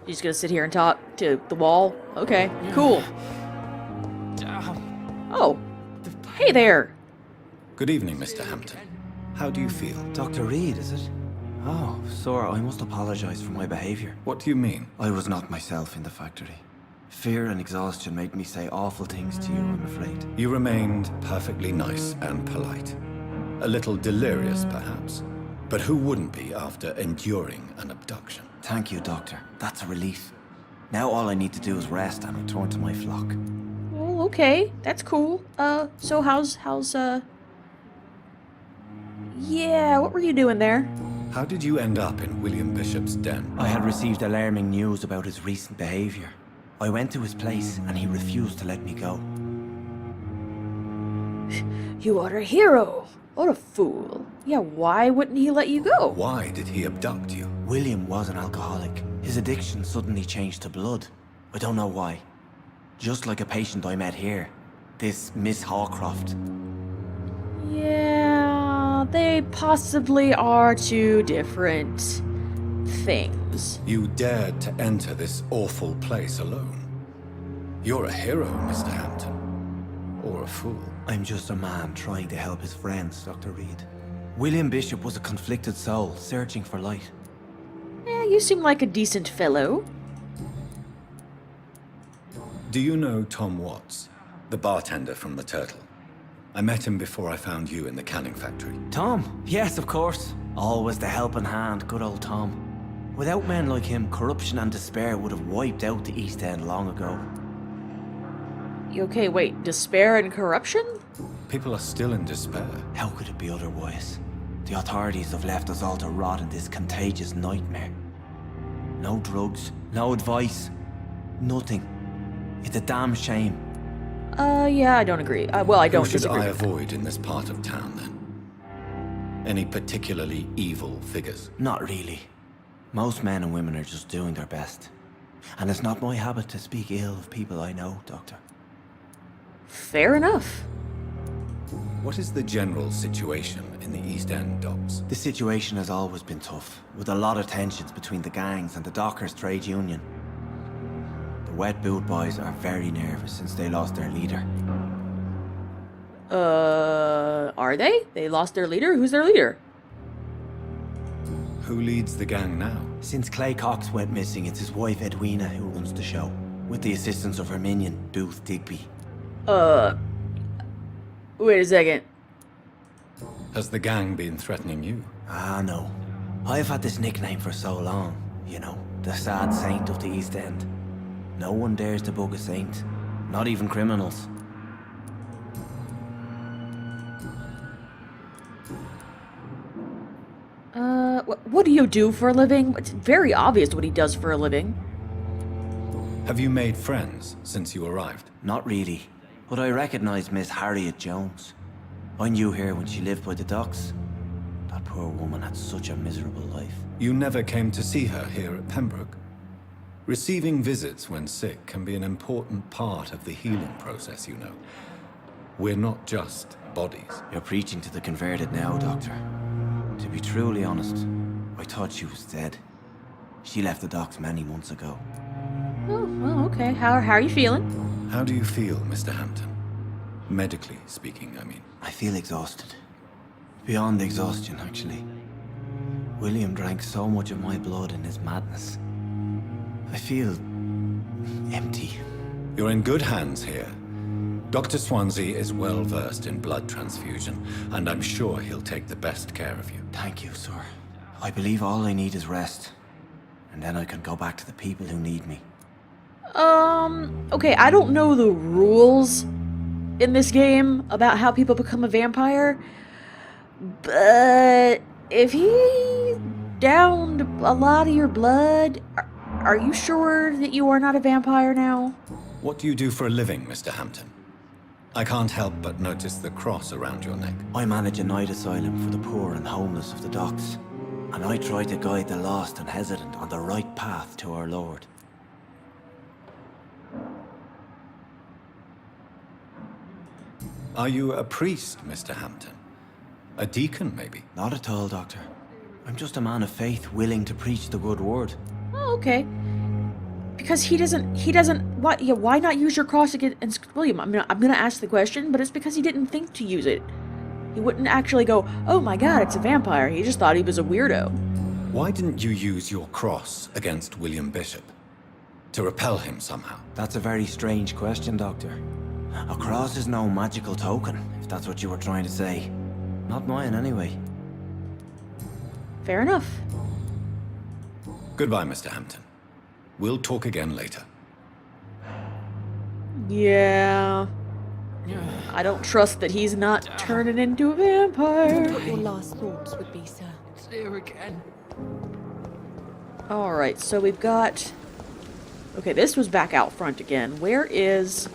You just gonna sit here and talk to the wall? Okay, cool. Oh, hey there. Good evening, Mr. Hampton. How do you feel? Dr. Reed, is it? Oh, sir, I must apologize for my behavior. What do you mean? I was not myself in the factory. Fear and exhaustion made me say awful things to you, I'm afraid. You remained perfectly nice and polite. A little delirious, perhaps. But who wouldn't be after enduring an abduction? Thank you, Doctor. That's a relief. Now all I need to do is rest and return to my flock. Well, okay, that's cool. So how's, yeah, what were you doing there? How did you end up in William Bishop's den? I had received alarming news about his recent behavior. I went to his place and he refused to let me go. You are a hero. What a fool. Yeah, why wouldn't he let you go? Why did he abduct you? William was an alcoholic. His addiction suddenly changed to blood. I don't know why. Just like a patient I met here. This Miss Hawcroft. Yeah, they possibly are two different things. You dared to enter this awful place alone. You're a hero, Mr. Hampton. Or a fool. I'm just a man trying to help his friends, Dr. Reed. William Bishop was a conflicted soul, searching for light. Yeah, you seem like a decent fellow. Do you know Tom Watts, the bartender from the Turtle? I met him before I found you in the canning factory. Tom? Yes, of course. Always the helping hand, good old Tom. Without men like him, corruption and despair would have wiped out the East End long ago. Okay, wait, despair and corruption? People are still in despair. How could it be otherwise? The authorities have left us all to rot in this contagious nightmare. No drugs, no advice, nothing. It's a damn shame. Yeah, I don't agree. Well, I don't Who should disagree I with that. avoid in this part of town, then? Any particularly evil figures? Not really. Most men and women are just doing their best. And it's not my habit to speak ill of people I know, Doctor. Fair enough. What is the general situation in the East End docks? The situation has always been tough, with a lot of tensions between the gangs and the Dockers' trade union. The Wet Boot boys are very nervous since they lost their leader. Are they? They lost their leader? Who's their leader? Who leads the gang now? Since Clay Cox went missing, it's his wife Edwina who runs the show, with the assistance of her minion, Booth Digby. Wait a second. Has the gang been threatening you? Ah, no. I've had this nickname for so long, you know, the sad saint of the East End. No one dares to bug a saint, not even criminals. What do you do for a living? It's very obvious what he does for a living. Have you made friends since you arrived? Not really, but I recognize Miss Harriet Jones. I knew her when she lived by the docks. That poor woman had such a miserable life. You never came to see her here at Pembroke? Receiving visits when sick can be an important part of the healing process, you know. We're not just bodies. You're preaching to the converted now, Doctor. To be truly honest, I thought she was dead. She left the docks many months ago. Oh, well, okay. How are you feeling? How do you feel, Mr. Hampton? Medically speaking, I mean. I feel exhausted. Beyond exhaustion, actually. William drank so much of my blood in his madness. I feel empty. You're in good hands here. Dr. Swansea is well versed in blood transfusion, and I'm sure he'll take the best care of you. Thank you, sir. I believe all I need is rest. And then I can go back to the people who need me. Okay, I don't know the rules in this game about how people become a vampire, but if he downed a lot of your blood, are you sure that you are not a vampire now? What do you do for a living, Mr. Hampton? I can't help but notice the cross around your neck. I manage a night asylum for the poor and homeless of the docks, and I try to guide the lost and hesitant on the right path to our Lord. Are you a priest, Mr. Hampton? A deacon, maybe? Not at all, Doctor. I'm just a man of faith willing to preach the good word. Oh, okay. Because he doesn't, why not use your cross against William? I'm gonna ask the question, but it's because he didn't think to use it. He wouldn't actually go, oh my god, it's a vampire. He just thought he was a weirdo. Why didn't you use your cross against William Bishop? To repel him somehow? That's a very strange question, Doctor. A cross is no magical token, if that's what you were trying to say. Not mine, anyway. Fair enough. Goodbye, Mr. Hampton. We'll talk again later. Yeah. I don't trust that he's not turning into a vampire. What your last thoughts would be, sir. It's here again. Alright, so we've got... Okay, this was back out front again. Where is...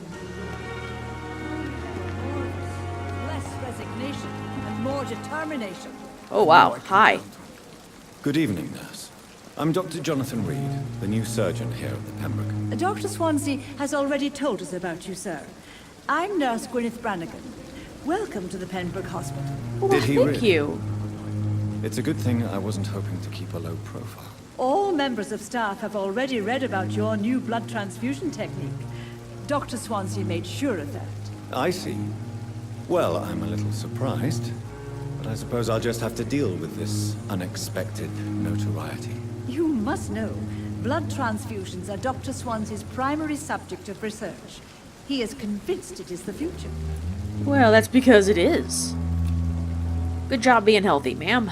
Less resignation and more determination. Oh wow, hi. Good evening, nurse. I'm Dr. Jonathan Reed, the new surgeon here at the Pembroke. Dr. Swansea has already told us about you, sir. I'm Nurse Gwyneth Brannigan. Welcome to the Pembroke Hospital. Well, Did he thank really? you. It's a good thing I wasn't hoping to keep a low profile. All members of staff have already read about your new blood transfusion technique. Dr. Swansea made sure of that. I see. Well, I'm a little surprised, but I suppose I'll just have to deal with this unexpected notoriety. You must know, blood transfusions are Dr. Swansea's primary subject of research. He is convinced it is the future. Well, that's because it is. Good job being healthy, ma'am.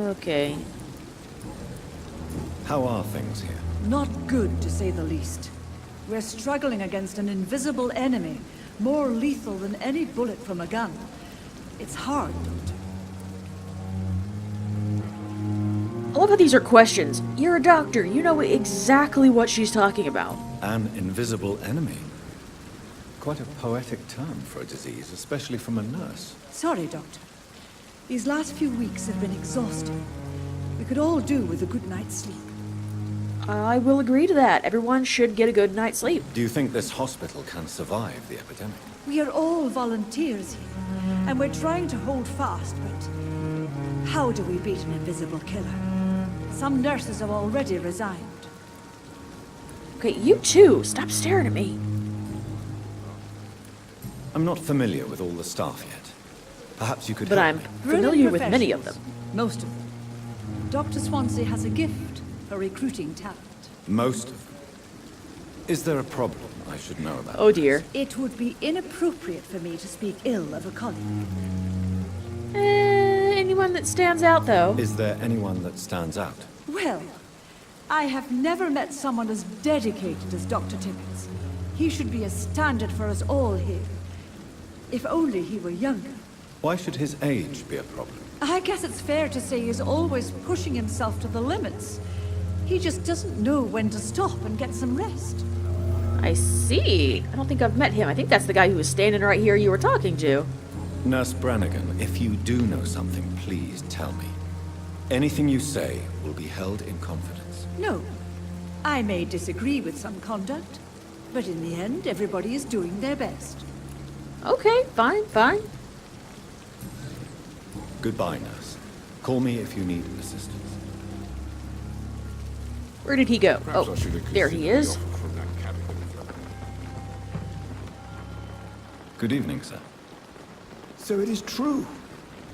Okay. How are things here? Not good, to say the least. We're struggling against an invisible enemy, more lethal than any bullet from a gun. It's hard, Doctor. I love how these are questions. You're a doctor. You know exactly what she's talking about. An invisible enemy. Quite a poetic term for a disease, especially from a nurse. Sorry, Doctor. These last few weeks have been exhausting. We could all do with a good night's sleep. I will agree to that. Everyone should get a good night's sleep. Do you think this hospital can survive the epidemic? We are all volunteers here, and we're trying to hold fast, but how do we beat an invisible killer? Some nurses have already resigned. Okay, you too. Stop staring at me. I'm not familiar with all the staff yet. Perhaps you could But help I'm me. familiar with many of them. Most of them. Dr. Swansea has a gift for recruiting talent. Most of them. Is there a problem I should know about? Oh dear. It would be inappropriate for me to speak ill of a colleague. Anyone that stands out, though. Is there anyone that stands out? Well, I have never met someone as dedicated as Dr. Tippett. He should be a standard for us all here. If only he were younger. Why should his age be a problem? I guess it's fair to say he's always pushing himself to the limits. He just doesn't know when to stop and get some rest. I see. I don't think I've met him. I think that's the guy who was standing right here you were talking to. Nurse Brannigan, if you do know something, please tell me. Anything you say will be held in confidence. No. I may disagree with some conduct, but in the end, everybody is doing their best. Okay, fine, fine. Goodbye, nurse. Call me if you need assistance. Where did he go? Perhaps Oh, I should have there he considered the is. offer from that cabin. Good evening, sir. So it is true.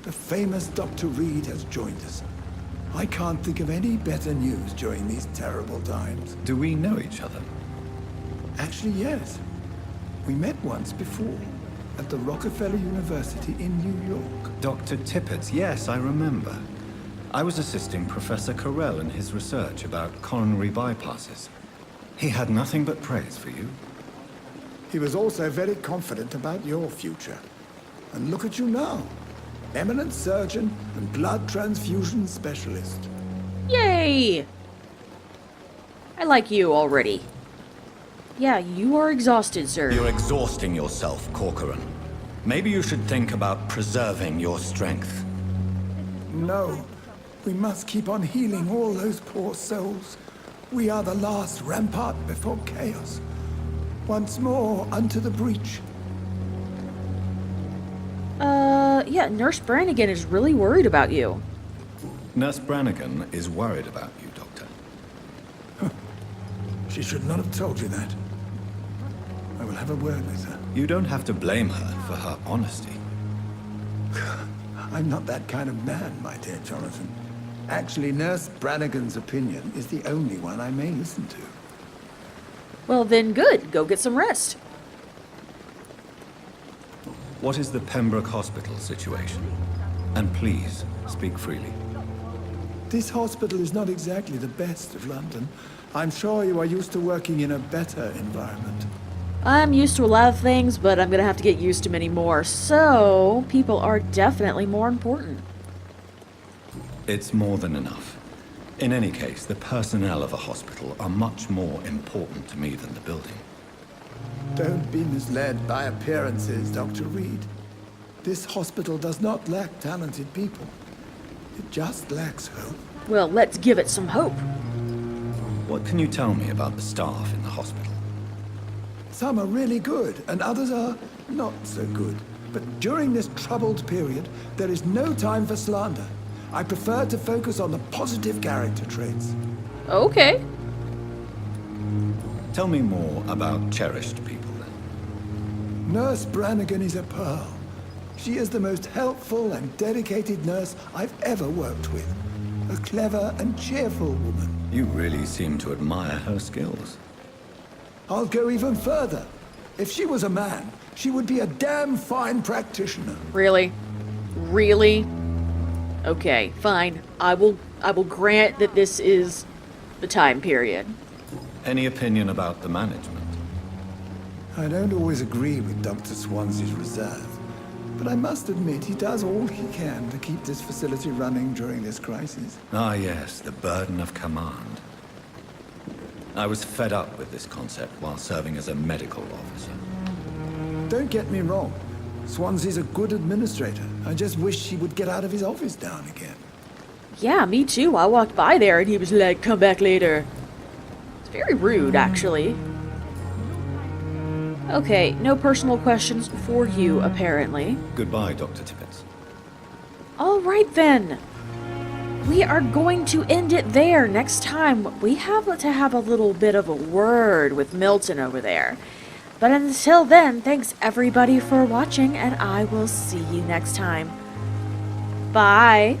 The famous Dr. Reed has joined us. I can't think of any better news during these terrible times. Do we know each other? Actually, yes. We met once before, at the Rockefeller University in New York. Dr. Tippett, yes, I remember. I was assisting Professor Carell in his research about coronary bypasses. He had nothing but praise for you. He was also very confident about your future. And look at you now. Eminent surgeon and blood transfusion specialist. Yay! I like you already. Yeah, you are exhausted, sir. You're exhausting yourself, Corcoran. Maybe you should think about preserving your strength. No. We must keep on healing all those poor souls. We are the last rampart before chaos. Once more, unto the breach. Yeah, Nurse Brannigan is really worried about you. Nurse Brannigan is worried about you, Doctor. She should not have told you that. I will have a word with her. You don't have to blame her for her honesty. I'm not that kind of man, my dear Jonathan. Actually, Nurse Brannigan's opinion is the only one I may listen to. Well, then good. Go get some rest. What is the Pembroke Hospital situation? And please, speak freely. This hospital is not exactly the best of London. I'm sure you are used to working in a better environment. I'm used to a lot of things, but I'm gonna have to get used to many more. So, people are definitely more important. It's more than enough. In any case, the personnel of a hospital are much more important to me than the building. Don't be misled by appearances, Dr. Reed. This hospital does not lack talented people. It just lacks hope. Well, let's give it some hope. What can you tell me about the staff in the hospital? Some are really good, and others are not so good. But during this troubled period, there is no time for slander. I prefer to focus on the positive character traits. Okay. Tell me more about cherished people, then. Nurse Brannigan is a pearl. She is the most helpful and dedicated nurse I've ever worked with. A clever and cheerful woman. You really seem to admire her skills. I'll go even further. If she was a man, she would be a damn fine practitioner. Really? Really? Okay, fine. I will grant that this is the time period. Any opinion about the management? I don't always agree with Dr. Swansea's reserve, but I must admit he does all he can to keep this facility running during this crisis. Ah, yes, the burden of command. I was fed up with this concept while serving as a medical officer. Don't get me wrong. Swansea's a good administrator. I just wish he would get out of his office down again. Yeah, me too. I walked by there and he was like, come back later. It's very rude, actually. Okay, no personal questions for you, apparently. Goodbye, Dr. Tippett. All right, then. We are going to end it there. Next time, we have to have a little bit of a word with Milton over there. But until then, thanks everybody for watching, and I will see you next time. Bye.